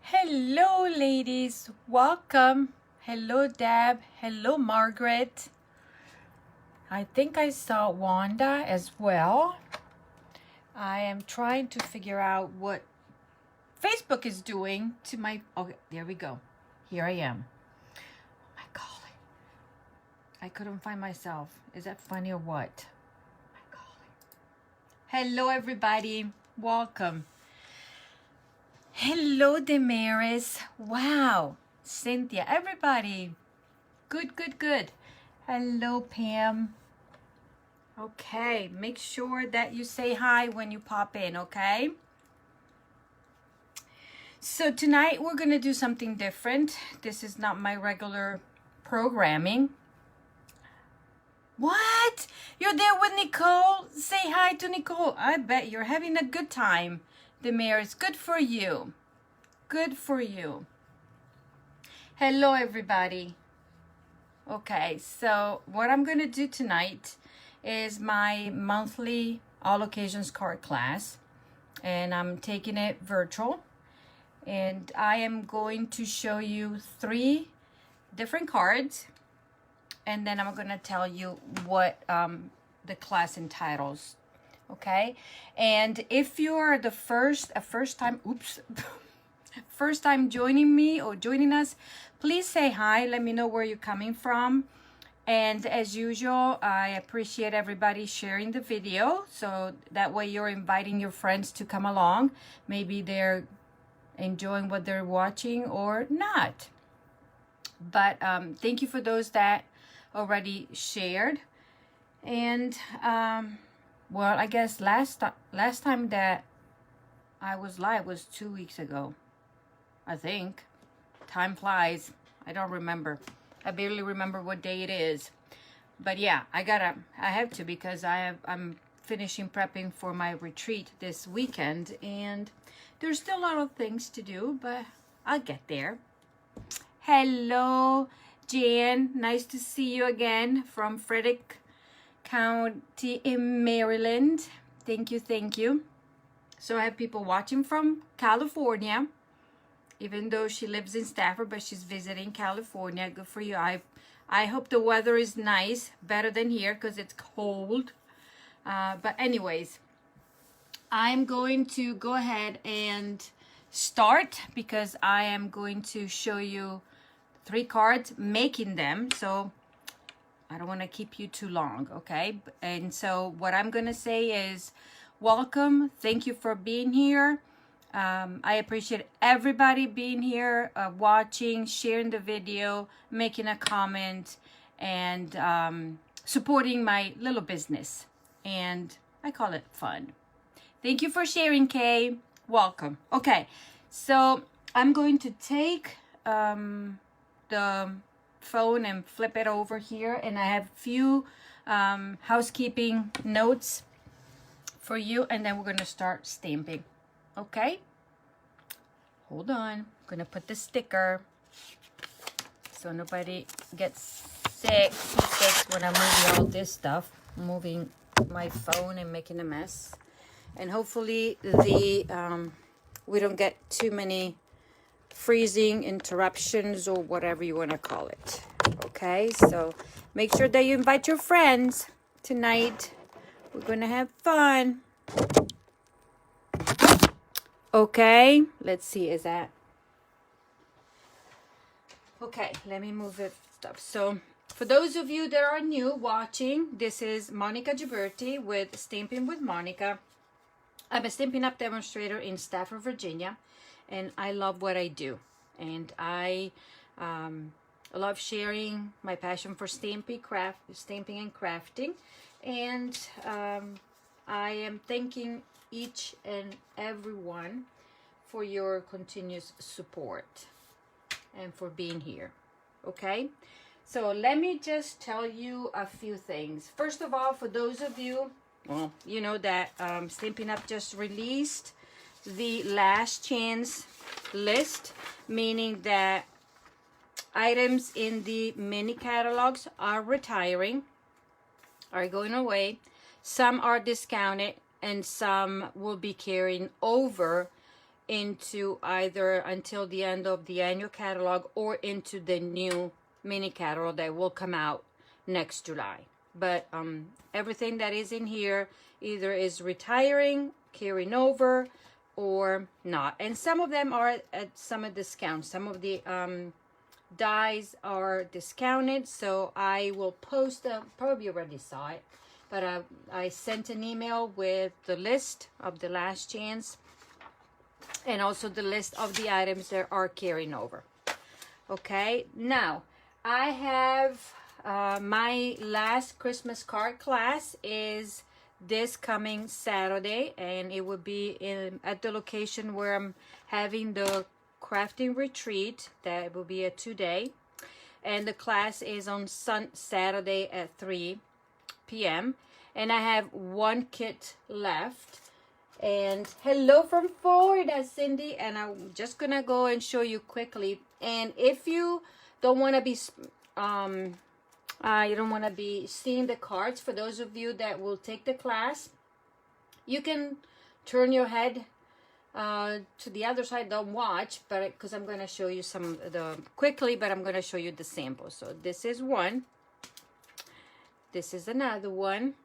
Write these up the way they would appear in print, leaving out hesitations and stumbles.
Hello ladies, welcome. Hello Deb, hello Margaret. I think I saw Wanda as well. I am trying to figure out what Facebook is doing to my, okay, there we go. Here I am. Oh my golly. I couldn't find myself. Is that funny or what? Oh my golly. Hello everybody, welcome. Hello, Damaris. Wow. Cynthia, everybody. Good, good, good. Hello, Pam. Okay, make sure that you say hi when you pop in, okay? So tonight we're going to do something different. This is not my regular programming. What? You're there with Nicole? Say hi to Nicole. I bet you're having a good time. Damaris, good for you. Good for you. Hello, everybody. Okay, so what I'm going to do tonight is my monthly all occasions card class. And I'm taking it virtual. And I am going to show you 3 different cards. And then I'm going to tell you what the class entitles. Okay, and if you're the first time joining me or joining us, please say hi. Let me know where you're coming from. And as usual, I appreciate everybody sharing the video, so that way you're inviting your friends to come along. Maybe they're enjoying what they're watching or not. But thank you for those that already shared. And well, I guess last time that I was live was 2 weeks ago. I think. Time flies. I don't remember. I barely remember what day it is. But yeah, I have to, because I'm finishing prepping for my retreat this weekend, and there's still a lot of things to do, but I'll get there. Hello, Jan. Nice to see you again from Frederick County in Maryland. Thank you, thank you. So I have people watching from California, even though she lives in Stafford, but she's visiting California. Good for you. I hope the weather is nice, better than here, because it's cold. But anyways, I'm going to go ahead and start, because I am going to show you 3 cards, making them. So I don't want to keep you too long, okay? And so what I'm going to say is, welcome. Thank you for being here. I appreciate everybody being here, watching, sharing the video, making a comment, and supporting my little business. And I call it fun. Thank you for sharing, Kay. Welcome. Okay, so I'm going to take the phone and flip it over here, and I have a few housekeeping notes for you, and then we're going to start stamping. Okay, hold on. I'm going to put the sticker so nobody gets sick when I'm moving all this stuff, moving my phone and making a mess. And hopefully we don't get too many freezing interruptions or whatever you want to call it. Okay, so make sure that you invite your friends tonight. We're gonna have fun. Okay, let's see, is that okay? Let me move it stuff. So for those of you that are new watching, this is Monica Ghiberti with Stamping with Monica. I'm a Stampin' Up! Demonstrator in Stafford, Virginia, and I love what I do. And I I love sharing my passion for stamping and crafting, and I am thanking each and everyone for your continuous support and for being here. Okay, so let me just tell you a few things. First of all, for those of you, well, you know that Stampin' Up! Just released the last chance list, meaning that items in the mini catalogs are retiring, are going away. Some are discounted and some will be carrying over into either until the end of the annual catalog or into the new mini catalog that will come out next July. But everything that is in here either is retiring, carrying over, or not. And some of them are at some discount. Some of the dies are discounted, so I will post them. Probably already saw it, but I sent an email with the list of the last chance and also the list of the items that are carrying over. Okay, now I have my last Christmas card class is this coming Saturday, and it will be at the location where I'm having the crafting retreat. That will be a 2-day, and the class is on Saturday at 3 p.m. and I have one kit left. And hello from Florida, Cindy. And I'm just gonna go and show you quickly. And if you don't want to be seeing the cards, for those of you that will take the class, you can turn your head to the other side. Don't watch, but because I'm going to show you some of the quickly, but I'm going to show you the sample. So this is one, this is another one,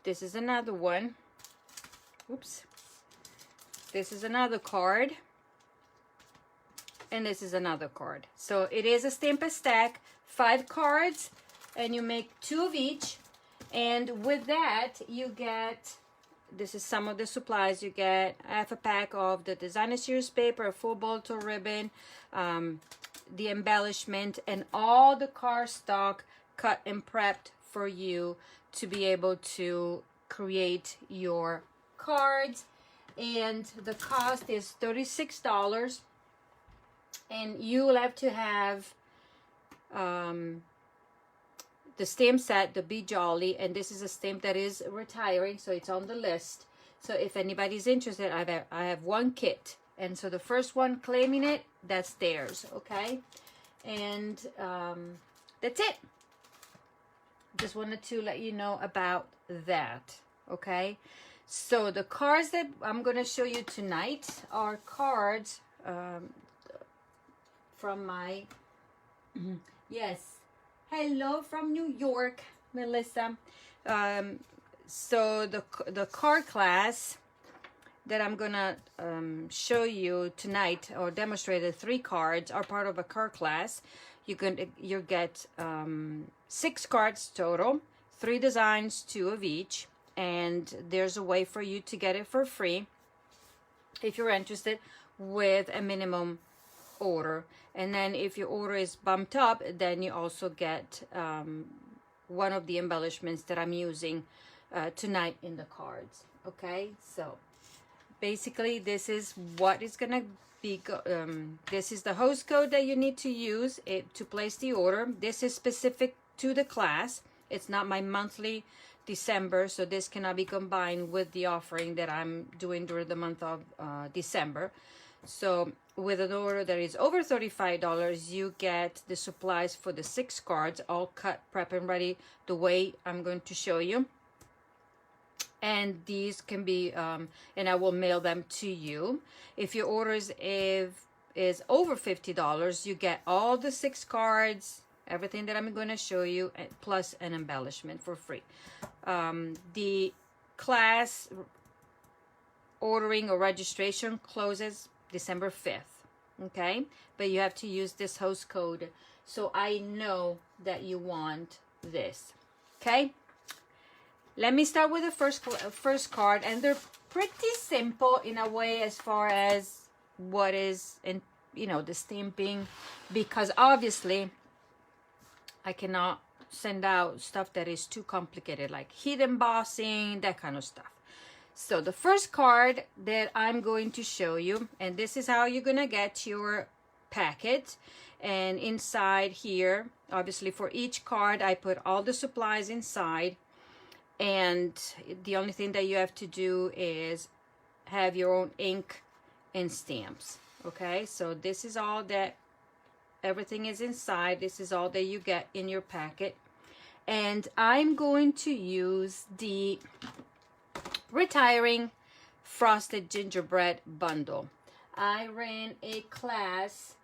this is another one, oops, this is another card, and this is another card. So it is a Stamp a Stack, 5 cards, and you make 2 of each. And with that, you get, this is some of the supplies. You get half a pack of the designer series paper, a full bottle ribbon, the embellishment, and all the card stock cut and prepped for you to be able to create your cards. And the cost is $36. And you will have to have the stamp set, the Be Jolly, and this is a stamp that is retiring, so it's on the list. So if anybody's interested, I have one kit, and so the first one claiming it, that's theirs. Okay, and that's it. Just wanted to let you know about that. Okay, so the cards that I'm going to show you tonight are cards from my yes, hello from New York, Melissa. So the card class that I'm gonna show you tonight, or demonstrate, the 3 cards are part of a card class. You get 6 cards total, 3 designs, 2 of each, and there's a way for you to get it for free if you're interested, with a minimum order. And then if your order is bumped up, then you also get one of the embellishments that I'm using tonight in the cards. Okay, so basically this is what is gonna be this is the host code that you need to use to place the order. This is specific to the class. It's not my monthly December, so this cannot be combined with the offering that I'm doing during the month of December. So with an order that is over $35, you get the supplies for the 6 cards, all cut, prep, and ready the way I'm going to show you. And these can be, and I will mail them to you. If your order is over $50, you get all the 6 cards, everything that I'm going to show you, plus an embellishment for free. The class ordering or registration closes December 5th, okay? But you have to use this host code, so I know that you want this, okay? Let me start with the first card, and they're pretty simple in a way as far as what is you know, the stamping, because obviously I cannot send out stuff that is too complicated, like heat embossing, that kind of stuff. So the first card that I'm going to show you, and this is how you're gonna get your packet. And inside here, obviously for each card, I put all the supplies inside. And the only thing that you have to do is have your own ink and stamps. Okay, so this is all that, everything is inside. This is all that you get in your packet. And I'm going to use the Retiring Frosted Gingerbread Bundle. I ran a class.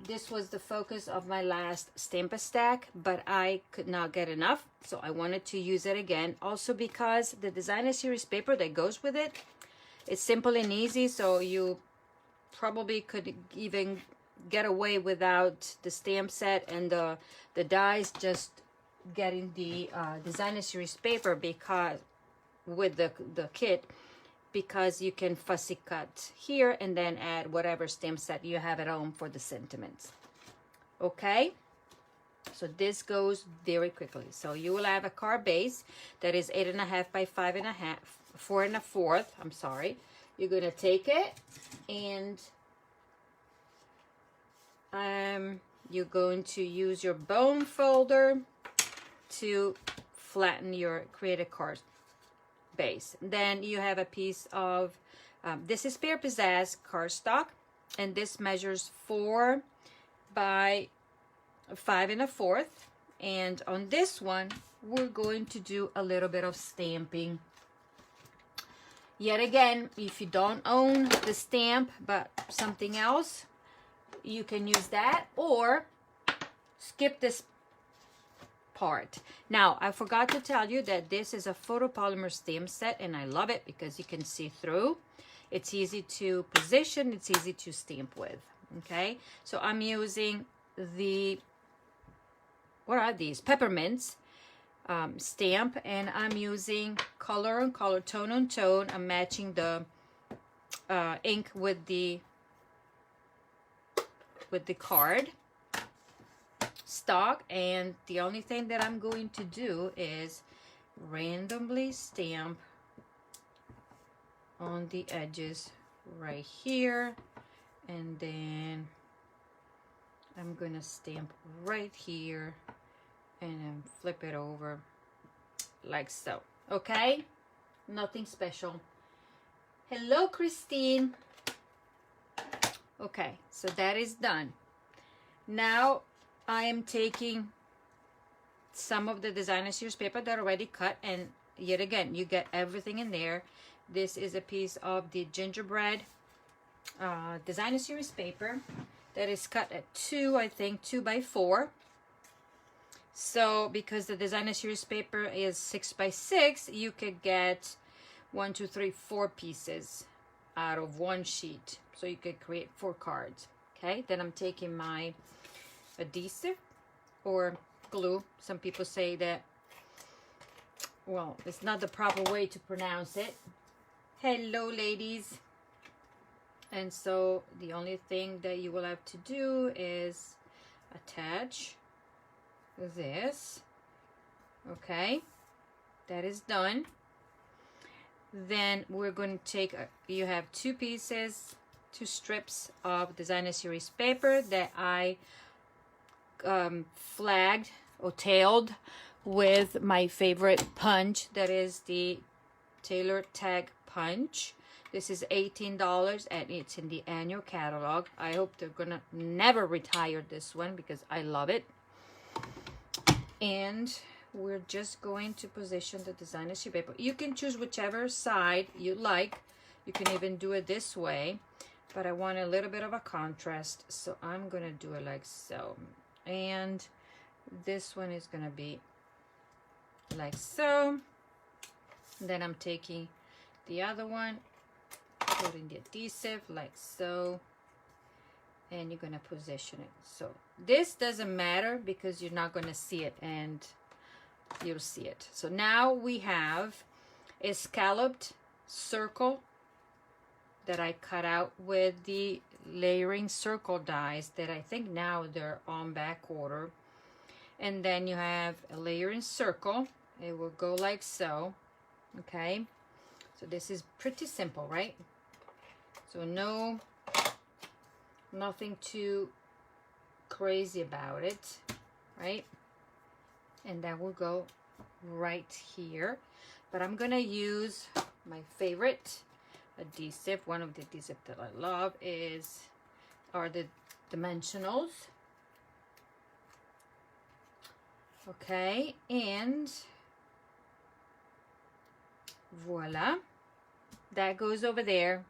This was the focus of my last Stamp-A-Stack, but I could not get enough, so I wanted to use it again. Also because the designer series paper that goes with it, it's simple and easy, so you probably could even get away without the stamp set and the dies, just getting the designer series paper, because with the kit, because you can fussy cut here and then add whatever stamp set you have at home for the sentiments. Okay, so this goes very quickly. So you will have a card base that is 8.5 by 5.5, 4 1/4. I'm sorry. You're gonna take it and you're going to use your bone folder to flatten your created card base. Then you have a piece of this is Pear Pizzazz cardstock, and this measures 4 by 5 1/4. And on this one, we're going to do a little bit of stamping. Yet again, if you don't own the stamp but something else, you can use that or skip this part. Now, I forgot to tell you that this is a photopolymer stamp set, and I love it because you can see through. It's easy to position, it's easy to stamp with. Okay, so I'm using the, what are these? Peppermints stamp, and I'm using color on color, tone on tone. I'm matching the ink with the card stock, and the only thing that I'm going to do is randomly stamp on the edges right here, and then I'm gonna stamp right here and then flip it over like so. Okay, nothing special. Hello, Christine. Okay, so that is done. Now I am taking some of the designer series paper that I already cut, and yet again, you get everything in there. This is a piece of the gingerbread designer series paper that is cut at 2, I think 2 by 4. So because the designer series paper is 6 by 6, you could get 1, 2, 3, 4 pieces out of one sheet. So you could create 4 cards. Okay, then I'm taking my adhesive or glue. Some people say that, well, it's not the proper way to pronounce it. Hello, ladies. And so the only thing that you will have to do is attach this. Okay, that is done. Then we're going to take you have 2 pieces, 2 strips of designer series paper that I flagged or tailed with my favorite punch, that is the Taylor Tag punch. This is $18 and it's in the annual catalog. I hope they're gonna never retire this one because I love it. And we're just going to position the designer sheet paper. You can choose whichever side you like. You can even do it this way, but I want a little bit of a contrast, so I'm gonna do it like so. And this one is gonna be like so. Then I'm taking the other one, putting the adhesive like so, and you're gonna position it. So this doesn't matter because you're not gonna see it, and you'll see it. So now we have a scalloped circle that I cut out with the layering circle dies that I think now they're on back order. And then you have a layering circle. It will go like so. Okay, so this is pretty simple, right? So nothing too crazy about it, right? And that will go right here. But I'm gonna use my favorite adhesive. One of the adhesive that I love are the dimensionals. Okay, and voila, that goes over there.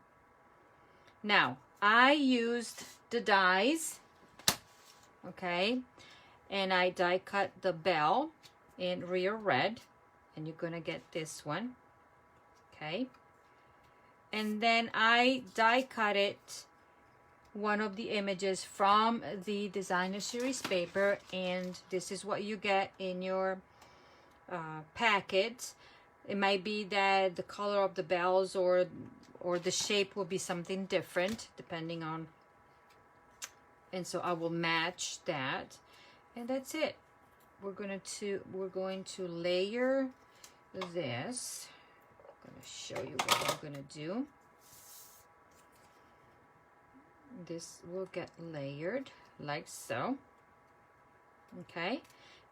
Now I used the dies, okay, and I die cut the bell in real red, and you're gonna get this one, okay, and then I die cut it one of the images from the designer series paper, and this is what you get in your packet. It might be that the color of the bells or the shape will be something different depending on, and so I will match that, and that's it. We're going to layer this. I'm going to show you what I'm going to do. This will get layered like so. Okay,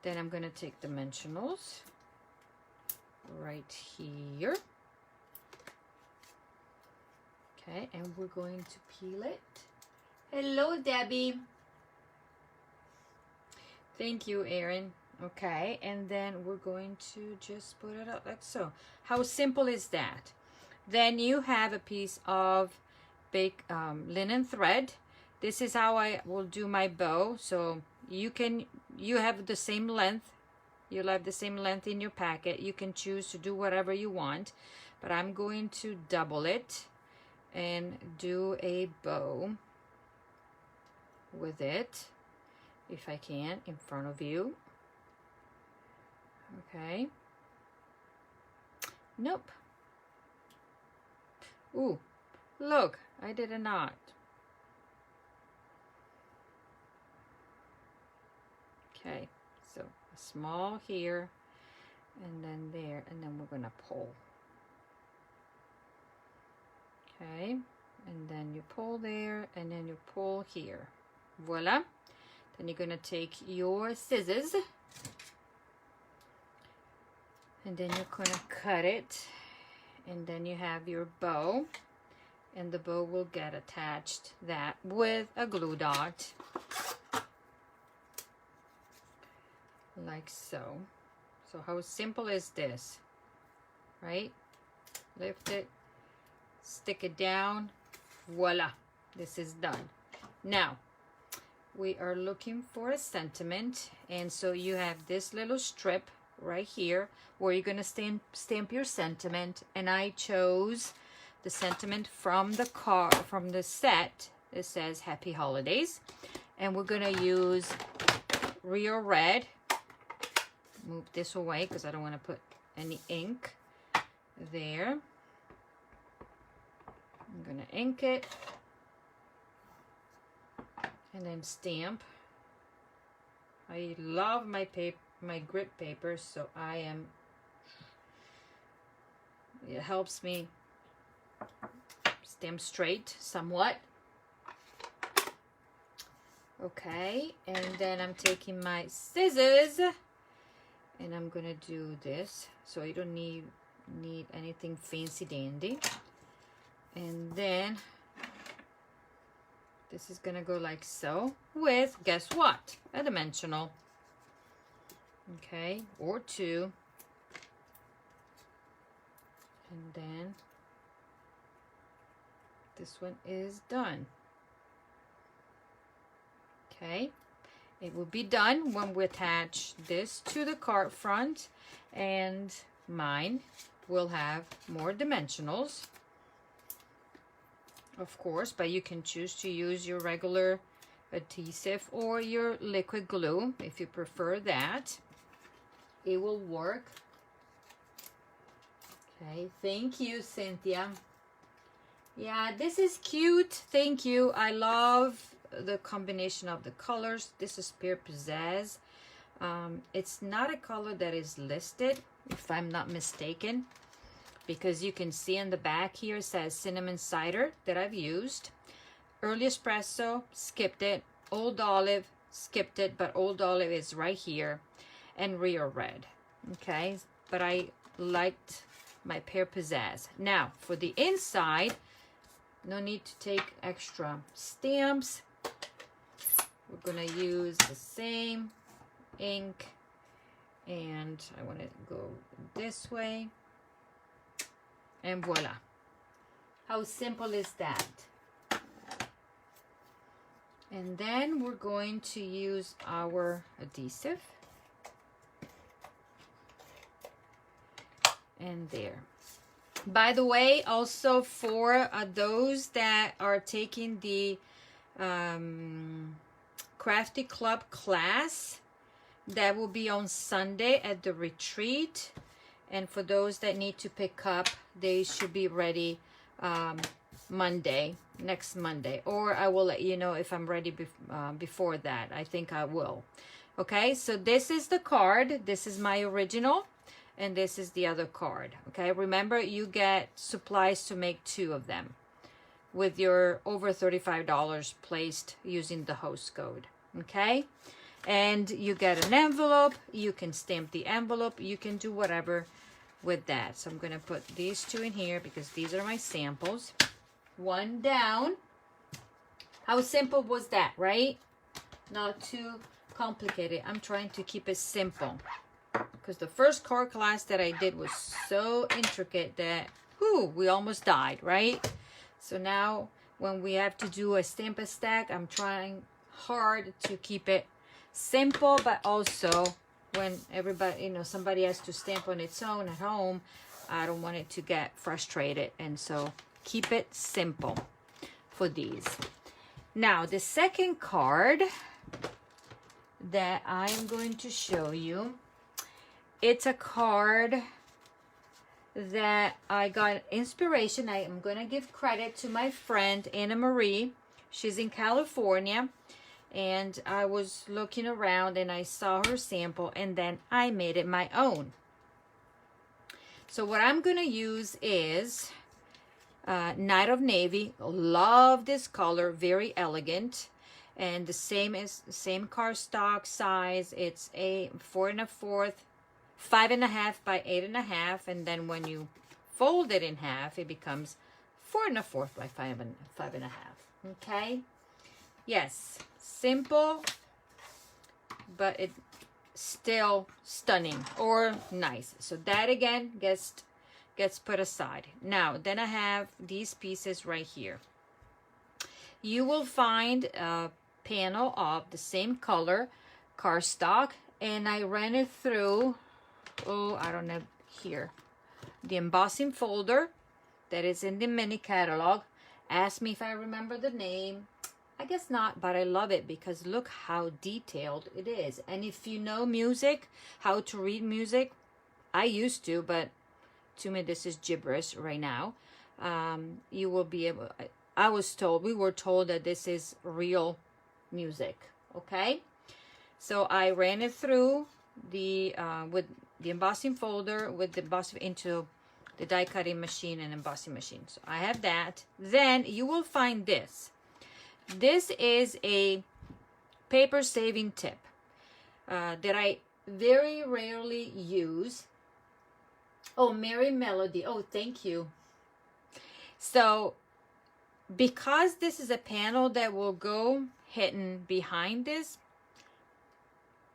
then I'm going to take dimensionals right here. Okay, and we're going to peel it. Hello, Debbie. Thank you, Erin. Okay, and then we're going to just put it up like so. How simple is that? Then you have a piece of big linen thread. This is how I will do my bow. So you have the same length. You'll have the same length in your packet. You can choose to do whatever you want, but I'm going to double it and do a bow with it, if I can, in front of you. Okay. Nope. Ooh, look, I did a knot. Okay, so a small here, and then there, and then we're gonna pull. Okay, and then you pull there, and then you pull here. Voila. Then you're gonna take your scissors, and then you're gonna cut it, and then you have your bow, and the bow will get attached that with a glue dot, like so. So how simple is this, right? Lift it, stick it down, voila, this is done. Now we are looking for a sentiment, and so you have this little strip right here where you're going to stamp your sentiment, and I chose the sentiment from the card, from the set. It says Happy Holidays, and we're going to use real red. Move this away because I don't want to put any ink there. I'm going to ink it and then stamp. I love my paper, my grit paper, so it helps me stamp straight somewhat. Okay, and then I'm taking my scissors and I'm gonna do this, so you don't need anything fancy dandy. And then this is gonna go like so with, guess what, a dimensional. Okay, or two, and then this one is done. Okay, it will be done when we attach this to the card front, and mine will have more dimensionals, of course, but you can choose to use your regular adhesive or your liquid glue if you prefer that. It will work. Okay, thank you, Cynthia. Yeah, this is cute. Thank you. I love the combination of the colors. This is Pear Pizzazz. It's not a color that is listed, if I'm not mistaken, because you can see in the back here it says cinnamon cider that I've used. Early espresso, skipped it. Old olive, skipped it, but old olive is right here. And Rio red. Okay, but I liked my Pear Pizzazz. Now, for the inside, no need to take extra stamps. We're gonna use the same ink, and I want to go this way, and voila. How simple is that? And then we're going to use our adhesive, and there. By the way, also for those that are taking the Crafty Club class, that will be on Sunday at the retreat. And for those that need to pick up, they should be ready Monday, next Monday. Or I will let you know if I'm ready before that. I think I will. Okay, so this is the card. This is my original. And this is the other card. Okay, remember, you get supplies to make 2 of them with your over $35 placed using the host code. Okay, and you get an envelope. You can stamp the envelope. You can do whatever with that. So I'm going to put these 2 in here because these are my samples. 1 down. How simple was that, right? Not too complicated. I'm trying to keep it simple, because the first card class that I did was so intricate that, whew, we almost died, right? So now when we have to do a stamp a stack, I'm trying hard to keep it simple, but also when everybody, you know, somebody has to stamp on its own at home, I don't want it to get frustrated. And so keep it simple for these. Now, the second card that I'm going to show you, it's a card that I got inspiration. I am going to give credit to my friend Anna Marie. She's in California, and I was looking around and I saw her sample, and then I made it my own. So what I'm going to use is Night of Navy. Love this color, very elegant. And the same cardstock size. It's a 4 1/4, 5 1/2 by 8 1/2, and then when you fold it in half, it becomes 4 1/4 by 5 1/2. Okay, yes, simple, but it still stunning or nice. So that again gets put aside. Now then I have these pieces right here. You will find a panel of the same color cardstock, and I ran it through, oh, I don't know, here, the embossing folder that is in the mini catalog. Ask me if I remember the name. I guess not, but I love it because look how detailed it is. And if you know music, how to read music, I used to, but to me this is gibberish right now. You will be able, we were told that this is real music. Okay, so I ran it through the with the embossing folder, with the embossing into the die cutting machine and embossing machine. So I have that. Then you will find this. This is a paper saving tip that I very rarely use. Oh, Merry Melody. Oh, thank you. So because this is a panel that will go hidden behind this,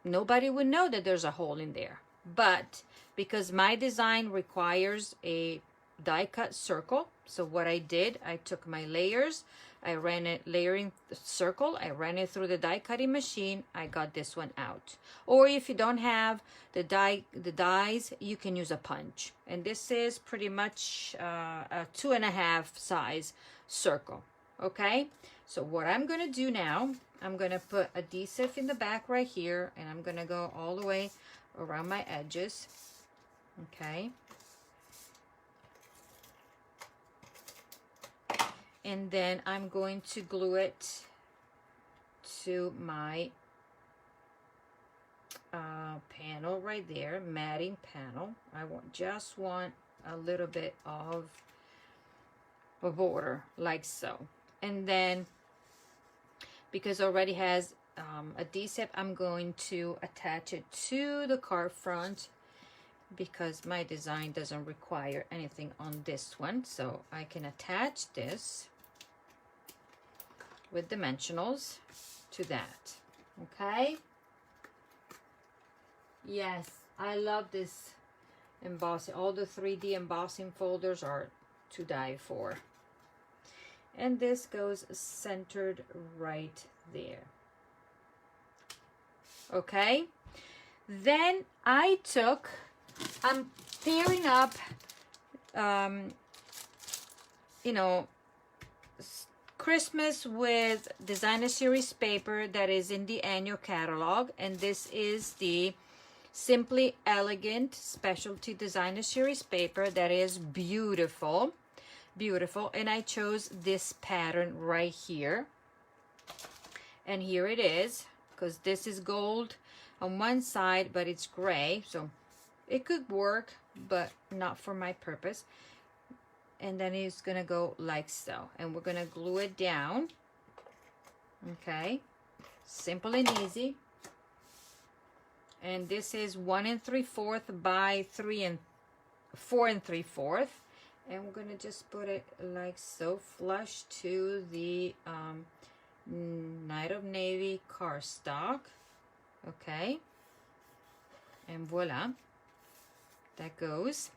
nobody would know that there's a hole in there. But because my design requires a die cut circle, so what I did, I took my layers, I ran it layering circle, I ran it through the die cutting machine, I got this one out. Or if you don't have the dies, you can use a punch. And this is pretty much a 2 1/2 size circle. Okay, so what I'm gonna do now, I'm gonna put adhesive in the back right here, and I'm gonna go all the way around my edges. Okay, and then I'm going to glue it to my panel right there, matting panel. I just want a little bit of a border like so, and then because it already has adhesive, I'm going to attach it to the card front because my design doesn't require anything on this one, so I can attach this with dimensionals to that. Okay, yes, I love this embossing. All the 3D embossing folders are to die for, and this goes centered right there. Okay, then I'm pairing up you know, Christmas with designer series paper that is in the annual catalog, and this is the Simply Elegant specialty designer series paper that is beautiful, beautiful. And I chose this pattern right here, and here it is, because this is gold on one side but it's gray, so it could work but not for my purpose. And then it's gonna go like so, and we're gonna glue it down. Okay, simple and easy. And this is 1 3/4 by 4 3/4, and we're gonna just put it like so, flush to the Night of Navy cardstock. Okay, and voila, that goes.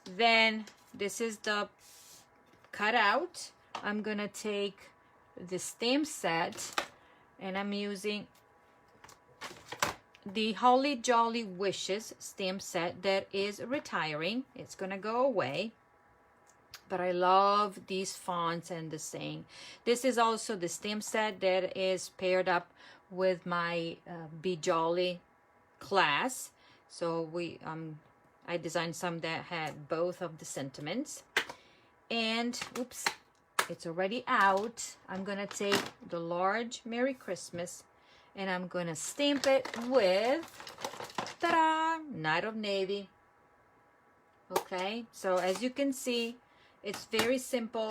Then this is the cutout. I'm gonna take the stamp set, and I'm using the Holly Jolly Wishes stamp set that is retiring. It's gonna go away, but I love these fonts and the saying. This is also the stamp set that is paired up with my Be Jolly class. So I designed some that had both of the sentiments. And oops, it's already out. I'm gonna take the large Merry Christmas, and I'm gonna stamp it with, ta-da, Night of Navy. Okay, so as you can see, it's very simple.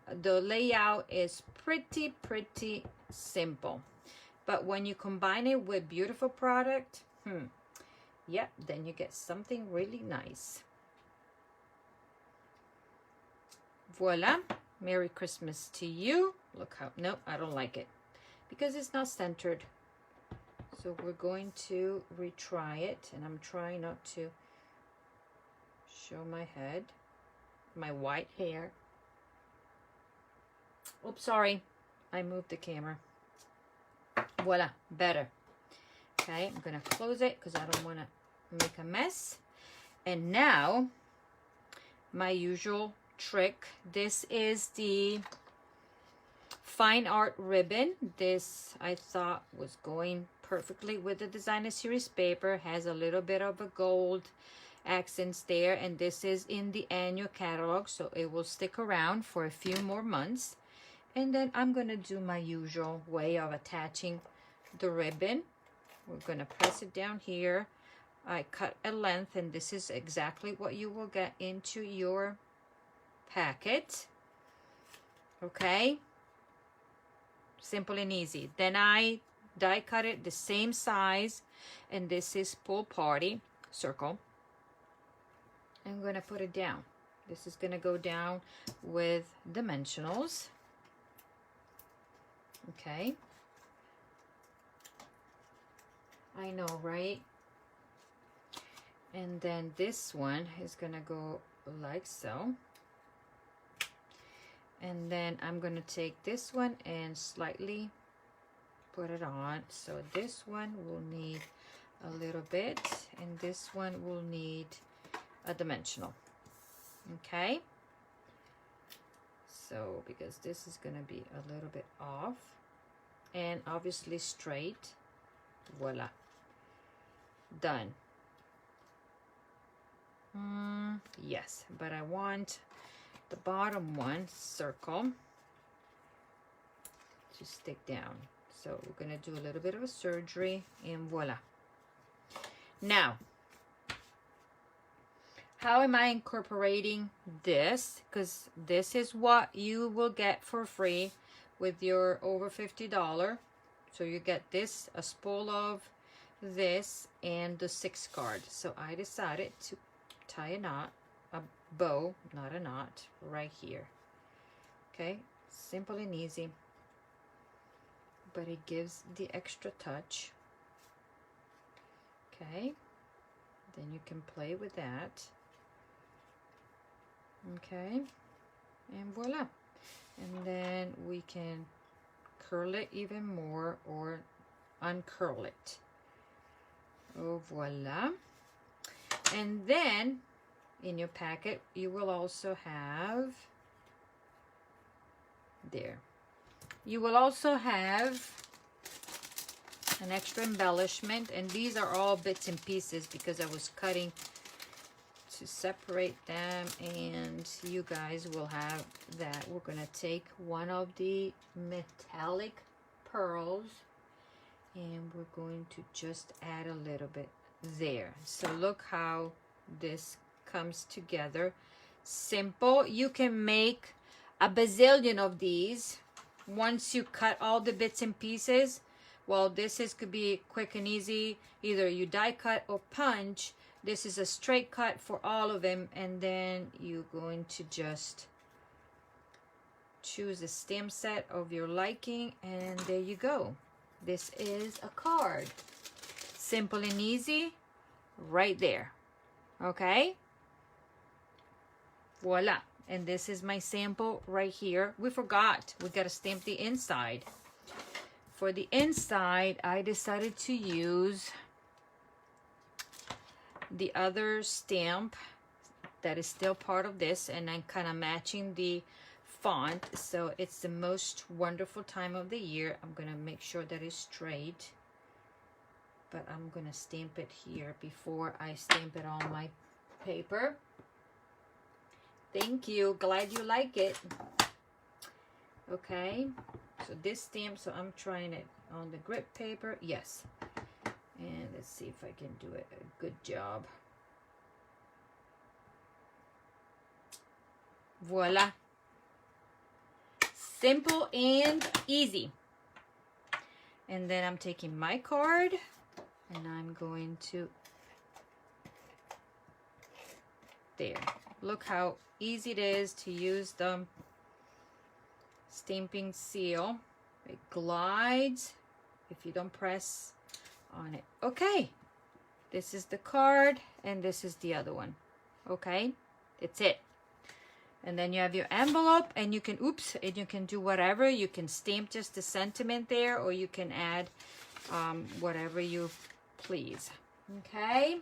The layout is pretty simple, but when you combine it with beautiful product, yeah, then you get something really nice. Voila, Merry Christmas to you. Look how, nope, I don't like it because it's not centered. So we're going to retry it, and I'm trying not to show my head, my white hair. Oops, sorry, I moved the camera. Voila, better. Okay, I'm gonna close it because I don't want to make a mess. And now my usual trick. This is the fine art ribbon. This I thought was going perfectly with the designer series paper. Has a little bit of a gold accents there, and this is in the annual catalog, so it will stick around for a few more months. And then I'm gonna do my usual way of attaching the ribbon. We're gonna press it down here. I cut a length, and this is exactly what you will get into your packet. Okay, simple and easy. Then I die cut it the same size, and this is Pool Party circle. I'm gonna put it down. This is gonna go down with dimensionals. Okay, I know, right? And then this one is gonna go like so. And then I'm gonna take this one and slightly put it on. So this one will need a little bit, and this one will need a dimensional. Okay, so because this is gonna be a little bit off, and obviously straight. Voila, done. Yes, but I want the bottom one, circle, to stick down. So we're gonna do a little bit of a surgery, and voila. Now, how am I incorporating this? Because this is what you will get for free with your over $50. So you get this, a spool of this, and the 6 card. So I decided to tie a knot, a bow, not a knot, right here. Okay, simple and easy, but it gives the extra touch. Okay, then you can play with that. Okay, and voila. And then we can curl it even more or uncurl it. Oh, voila. And then in your packet you will also have, there, you will also have an extra embellishment, and these are all bits and pieces because I was cutting to separate them, and you guys will have that. We're gonna take one of the metallic pearls and we're going to just add a little bit there. So look how this comes together. Simple. You can make a bazillion of these once you cut all the bits and pieces. Well, this could be quick and easy. Either you die cut or punch. This is a straight cut for all of them, and then you're going to just choose a stamp set of your liking, and there you go. This is a card. Simple and easy, right there. Okay? Voila. And this is my sample right here. We forgot, we gotta stamp the inside. For the inside, I decided to use the other stamp that is still part of this, and I'm kind of matching the font. So it's the most wonderful time of the year. I'm gonna make sure that it's straight, but I'm gonna stamp it here before I stamp it on my paper. Thank you, glad you like it. Okay, so this stamp, so I'm trying it on the grip paper. Yes, and let's see if I can do it a good job. Voila. Simple and easy. And then I'm taking my card and I'm going to, there. Look how easy it is to use the stamping seal. It glides if you don't press on it. Okay, this is the card and this is the other one. Okay, it's it. And then you have your envelope, and you can, oops, and you can do whatever. You can stamp just the sentiment there, or you can add whatever you please. Okay,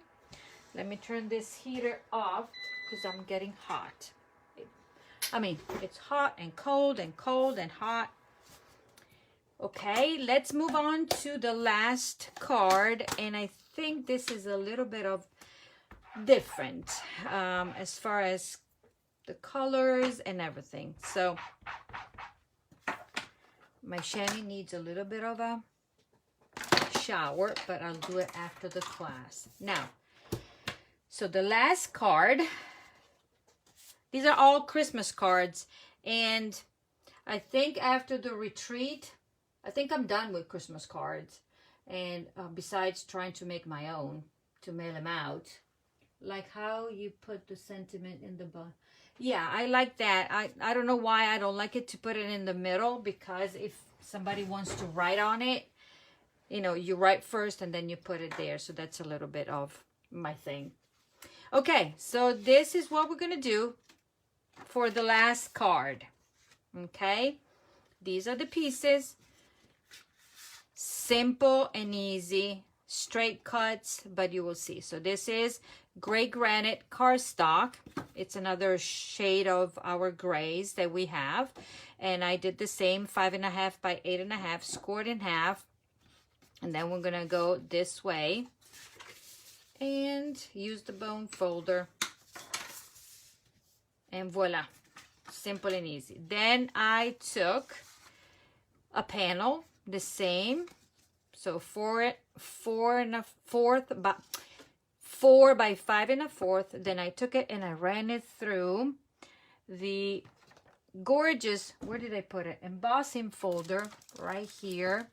let me turn this heater off because I'm getting hot. I mean, it's hot and cold and cold and hot. Okay, let's move on to the last card, and I think this is a little bit of different as far as the colors and everything. So my Shani needs a little bit of a shower, but I'll do it after the class. Now, so the last card, these are all Christmas cards, and I think after the retreat, I think I'm done with Christmas cards. And besides trying to make my own to mail them out, like how you put the sentiment in the bottom. Yeah, I like that. I don't know why I don't like it to put it in the middle, because if somebody wants to write on it, you know, you write first and then you put it there. So that's a little bit of my thing. Okay, so this is what we're going to do for the last card. Okay, these are the pieces. Simple and easy, straight cuts, but you will see. So this is gray granite cardstock. It's another shade of our grays that we have, and I did the same 5.5 by 8.5, scored in half, and then we're gonna go this way and use the bone folder, and voila. Simple and easy. Then I took a panel, the same. So 4 by 5 1/4. Then I took it and I ran it through the gorgeous, where did I put it? Embossing folder right here.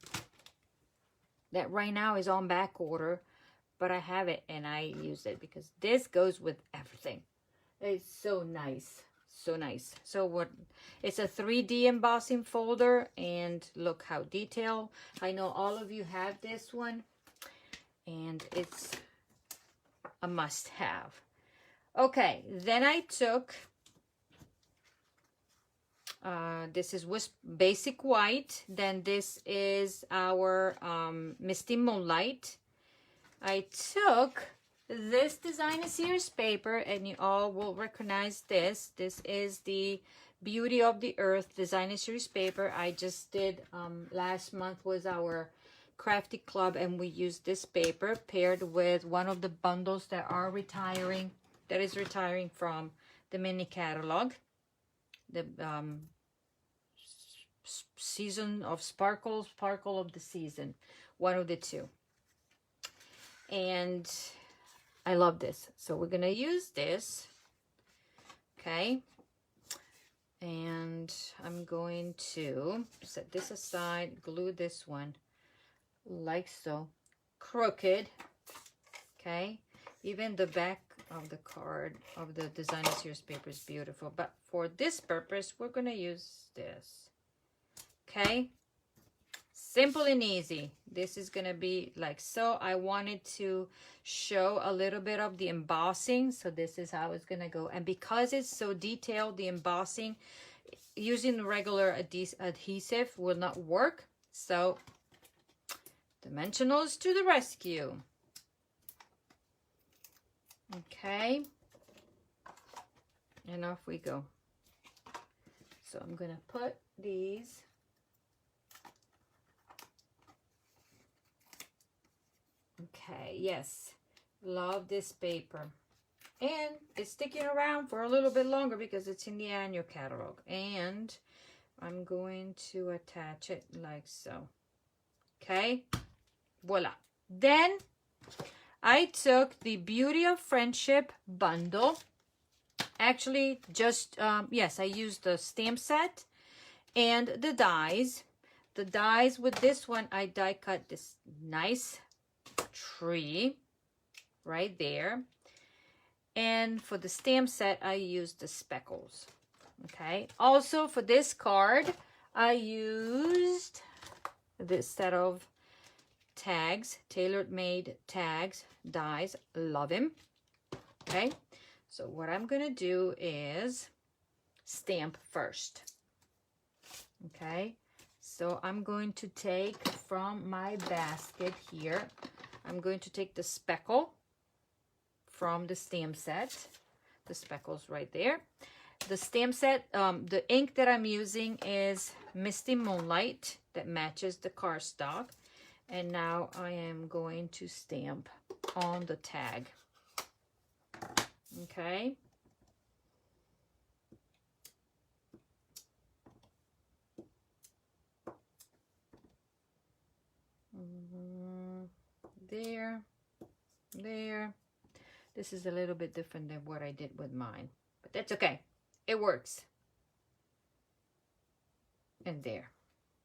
That right now is on back order, but I have it and I use it because this goes with everything. It's so nice. So nice. So what, it's a 3D embossing folder, and look how detailed. I know all of you have this one, and it's a must have. Okay, then I took this is basic white. Then this is our Misty Moonlight. I took this designer series paper, and you all will recognize this. This is the Beauty of the Earth designer series paper. I just did last month was our crafty club, and we used this paper paired with one of the bundles that are retiring, that is retiring from the mini catalog, the season of sparkle of the season, one of the two. And I love this, so we're gonna use this. Okay, and I'm going to set this aside, glue this one like so, crooked. Okay, even the back of the card of the designer series paper is beautiful, but for this purpose we're gonna use this. Okay, simple and easy. This is gonna be like so. I wanted to show a little bit of the embossing, so this is how it's gonna go. And because it's so detailed, the embossing, using regular adhesive will not work. So dimensionals to the rescue. Okay, and off we go. So I'm gonna put these Okay, yes, love this paper, and it's sticking around for a little bit longer because it's in the annual catalog. And I'm going to attach it like so. Okay, voila. Then I took the Beauty of Friendship bundle. Actually, just yes, I used the stamp set and the dies. The dies with this one, I die cut this nice tree right there. And for the stamp set, I used the speckles. Okay, also for this card, I used this set of tags, tailor-made tags, dies. Love him. Okay, so what I'm gonna do is stamp first. Okay, so I'm going to take from my basket here, I'm going to take the speckle from the stamp set, the speckles right there. The stamp set, the ink that I'm using is Misty Moonlight that matches the cardstock. And now I am going to stamp on the tag. Okay. There, there. This is a little bit different than what I did with mine, but that's okay. It works. And there,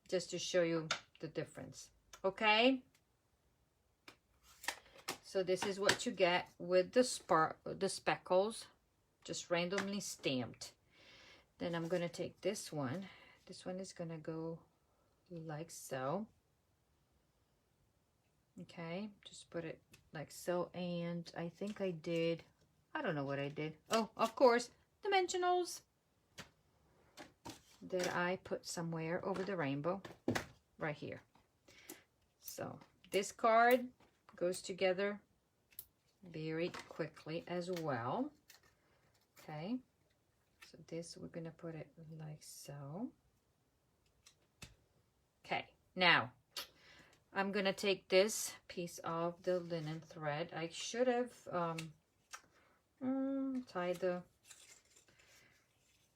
just to show you the difference. Okay, so this is what you get with the speckles, just randomly stamped. Then I'm gonna take this one. This one is gonna go like so. Okay, just put it like so. And I think I did, I don't know what I did. Oh, of course, dimensionals that I put somewhere over the rainbow right here. So this card goes together very quickly as well. Okay, so this, we're gonna put it like so. Okay, now I'm gonna take this piece of the linen thread. I should have tied the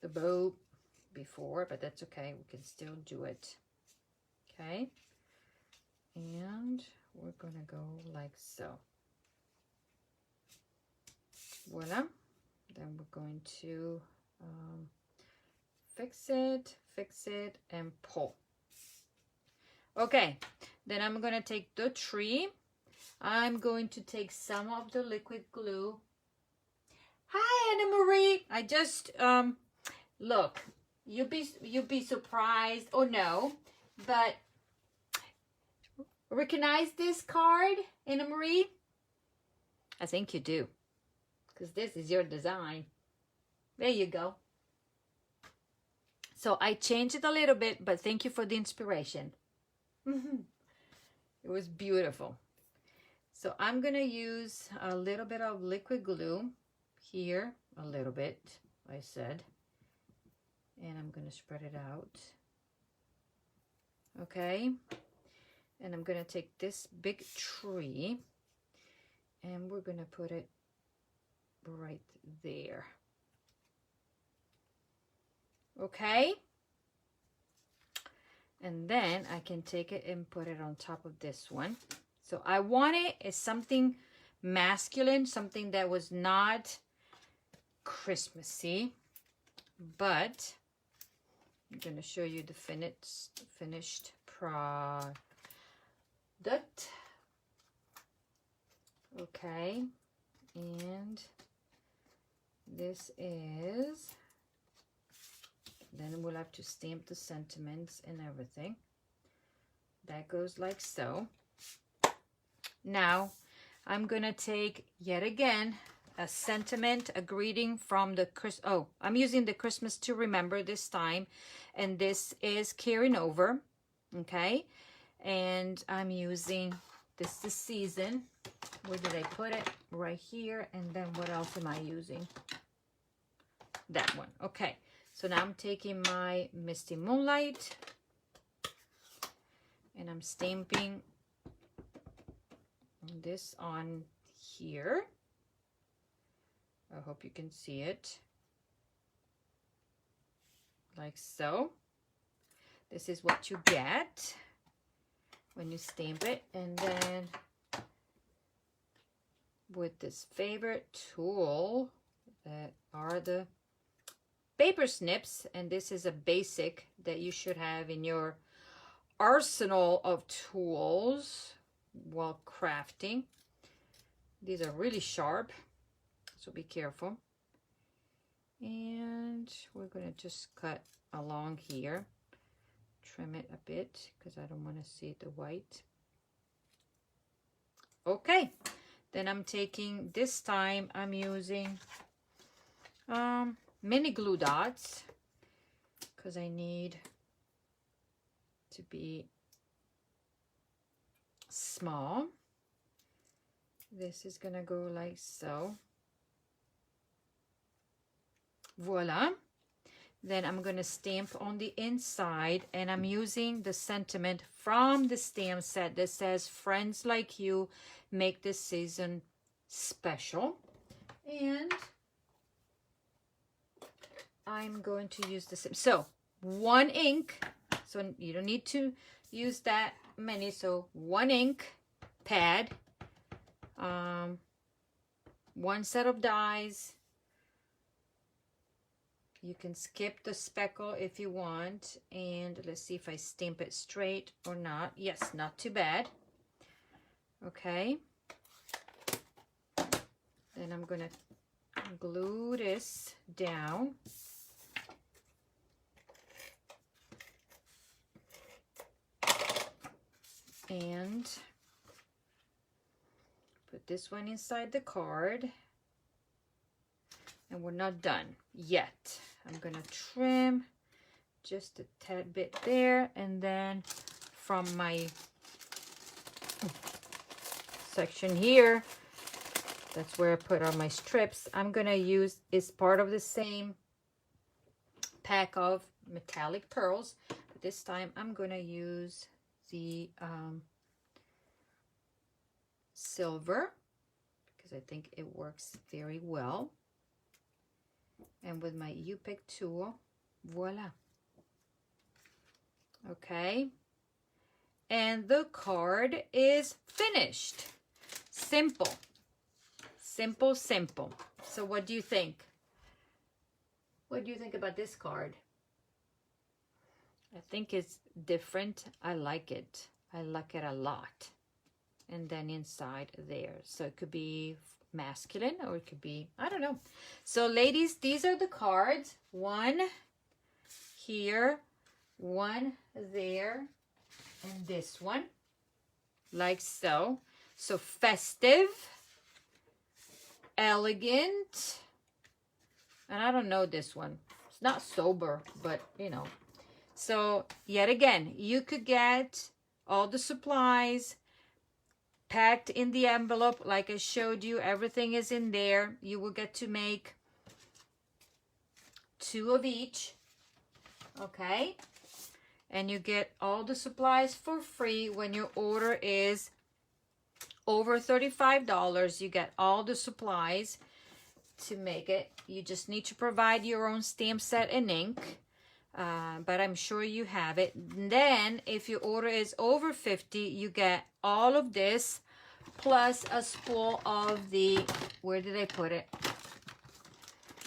bow before, but that's okay. We can still do it. Okay. And we're gonna go like so. Voila. Then we're going to fix it, and pull. Okay, then I'm gonna take the tree. I'm going to take some of the liquid glue. Hi, Anna Marie. I just look. You'd be surprised, or no, but recognize this card, Anna Marie? I think you do, because this is your design. There you go. So I changed it a little bit, but thank you for the inspiration. It was beautiful. So I'm gonna use a little bit of liquid glue here, a little bit, I said, and I'm gonna spread it out. Okay, and I'm gonna take this big tree and we're gonna put it right there. Okay, and then I can take it and put it on top of this one. So I want it as something masculine, something that was not Christmassy, but I'm going to show you the finished product. Okay, and this is, then we'll have to stamp the sentiments and everything. That goes like so. Now I'm gonna take yet again a sentiment, a greeting from the I'm using the Christmas to Remember this time, and this is carrying over. Okay, and I'm using this season. Where did I put it? Right here. And then what else am I using? That one. Okay, so now I'm taking my Misty Moonlight and I'm stamping this on here. I hope you can see it. Like so. This is what you get when you stamp it. And then with this favorite tool that are the paper snips, and this is a basic that you should have in your arsenal of tools while crafting. These are really sharp, so be careful. And we're going to just cut along here, trim it a bit because I don't want to see the white. Okay, then I'm taking, this time I'm using mini glue dots because I need to be small. This is gonna go like so. Voila. Then I'm gonna stamp on the inside, and I'm using the sentiment from the stamp set that says, "Friends like you make this season special." And I'm going to use the same. So 1 ink. So you don't need to use that many. So 1 ink pad, 1 set of dies. You can skip the speckle if you want. And let's see if I stamp it straight or not. Yes, not too bad. Okay. Then I'm gonna glue this down. And put this one inside the card. And we're not done yet. I'm gonna trim just a tad bit there, and then from my section here, that's where I put all my strips, I'm gonna use, is part of the same pack of metallic pearls, but this time I'm gonna use the silver because I think it works very well. And with my U-Pick tool, voila, Okay, and the card is finished. Simple, simple, simple. So what do you think? What do you think about this card? I think it's different. I like it. I like it a lot. And then inside there. So it could be masculine or it could be, I don't know. So ladies, these are the cards. One here, one there, and this one. Like so. So festive, elegant, and I don't know this one. It's not sober, but you know. So yet again, you could get all the supplies packed in the envelope like I showed you. Everything is in there. You will get to make 2 of each. Okay? And you get all the supplies for free when your order is over $35. You get all the supplies to make it. You just need to provide your own stamp set and ink. But I'm sure you have it. Then if your order is over 50, you get all of this plus a spool of the, where did I put it?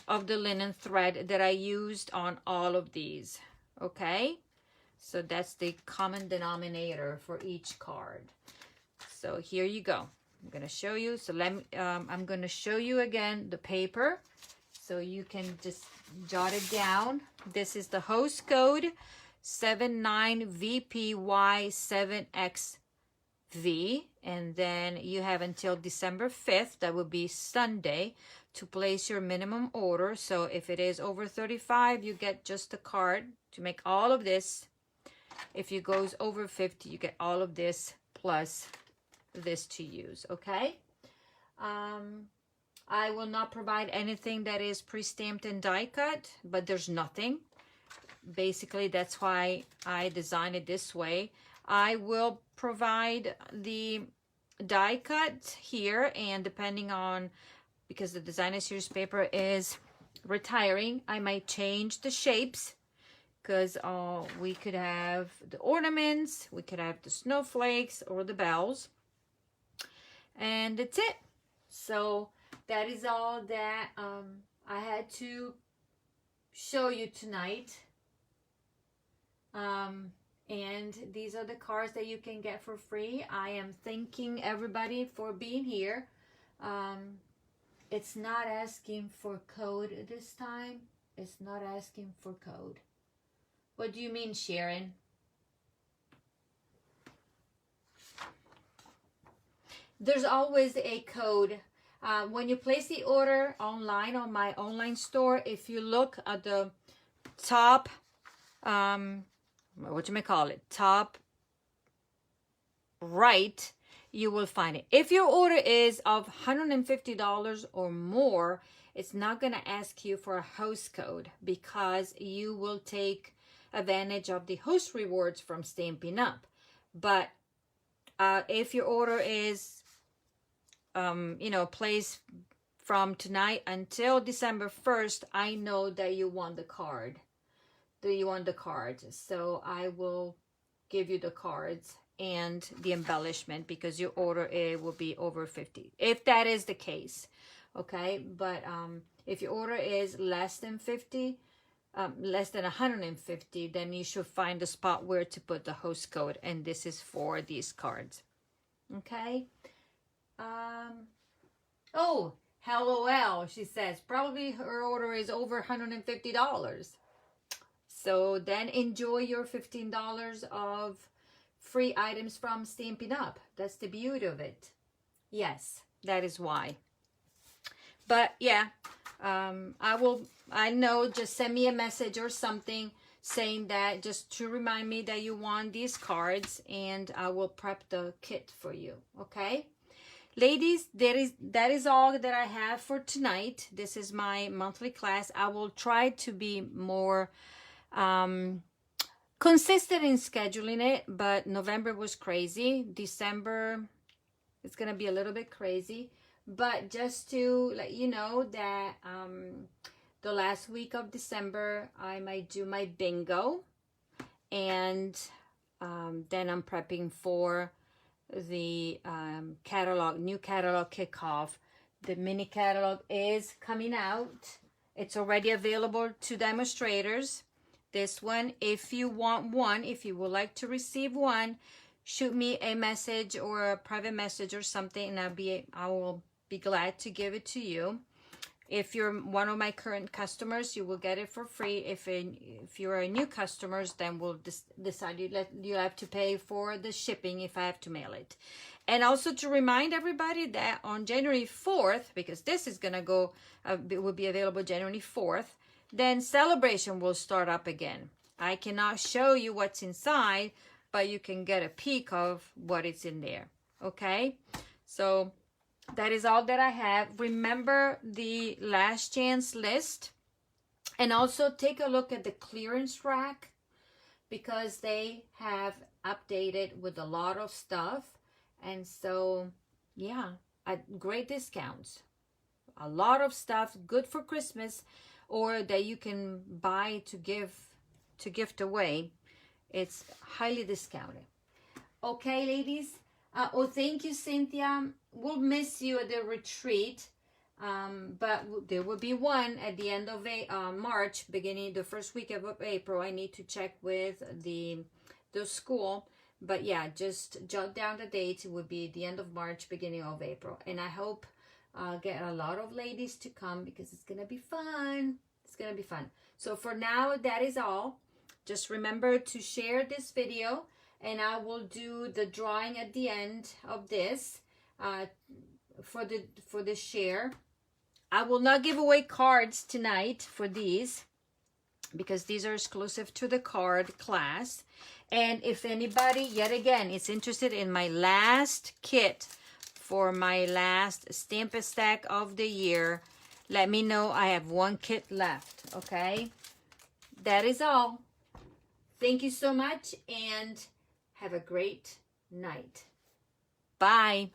Of the linen thread that I used on all of these. Okay? So that's the common denominator for each card. So here you go. I'm going to show you. So I'm going to show you again the paper. So you can just jot it down. This is the host code 79VPY7XV. And then you have until December 5th, that would be Sunday, to place your minimum order. So if it is over 35, you get just the card to make all of this. If it goes over 50, you get all of this plus this to use, okay? I will not provide anything that is pre-stamped and die cut, but there's nothing. Basically, that's why I designed it this way. I will provide the die cut here, and depending on, because the designer series paper is retiring, I might change the shapes, because we could have the ornaments, we could have the snowflakes or the bells, and that's it. So that is all that I had to show you tonight. And these are the cards that you can get for free. I am thanking everybody for being here. It's not asking for code this time. It's not asking for code. What do you mean, Sharon? There's always a code. When you place the order online on my online store, if you look at the top, top right, you will find it. If your order is of $150 or more, it's not going to ask you for a host code, because you will take advantage of the host rewards from Stampin' Up. But if your order is placed from tonight until December 1st, I know that you want the card. So I will give you the cards and the embellishment, because your order will be over 50, if that is the case. Okay, but if your order is less than 50, less than 150, then you should find a spot where to put the host code, and this is for these cards. Okay. Oh, LOL, she says probably her order is over $150. So then enjoy your $15 of free items from Stampin' Up. That's the beauty of it. Yes, that is why. But yeah, I know, just send me a message or something saying that, just to remind me that you want these cards, and I will prep the kit for you. Okay, ladies, that is all that I have for tonight. This is my monthly class. I will try to be more consistent in scheduling it, but November was crazy. December, it's gonna be a little bit crazy. But just to let you know that the last week of December, I might do my bingo. and then I'm prepping for the catalog, new catalog kickoff. The mini catalog is coming out. It's already available to demonstrators. This one, if you want one, if you would like to receive one, shoot me a message or a private message or something, and I will be glad to give it to you. If you're one of my current customers, you will get it for free. If you're a new customer, then we'll decide you have to pay for the shipping if I have to mail it. And also to remind everybody that on January 4th, because this is gonna go, will be available January 4th, then celebration will start up again. I cannot show you what's inside, but you can get a peek of what is in there. Okay, so that is all that I have. Remember the last chance list, and also take a look at the clearance rack, because they have updated with a lot of stuff. And so yeah, at great discounts, a lot of stuff good for Christmas, or that you can buy to gift away. It's highly discounted. Okay, ladies. Oh, thank you, Cynthia. We'll miss you at the retreat, but there will be one at the end of March, beginning the first week of April. I need to check with the school, but yeah, just jot down the date. It will be the end of March, beginning of April, and I hope get a lot of ladies to come, because it's gonna be fun. It's gonna be fun. So for now, that is all. Just remember to share this video, and I will do the drawing at the end of this for the share. I will not give away cards tonight for these, because these are exclusive to the card class. And if anybody, yet again, is interested in my last kit for my last Stamp Stack of the year, let me know. I have one kit left. Okay, that is all. Thank you so much, and have a great night. Bye.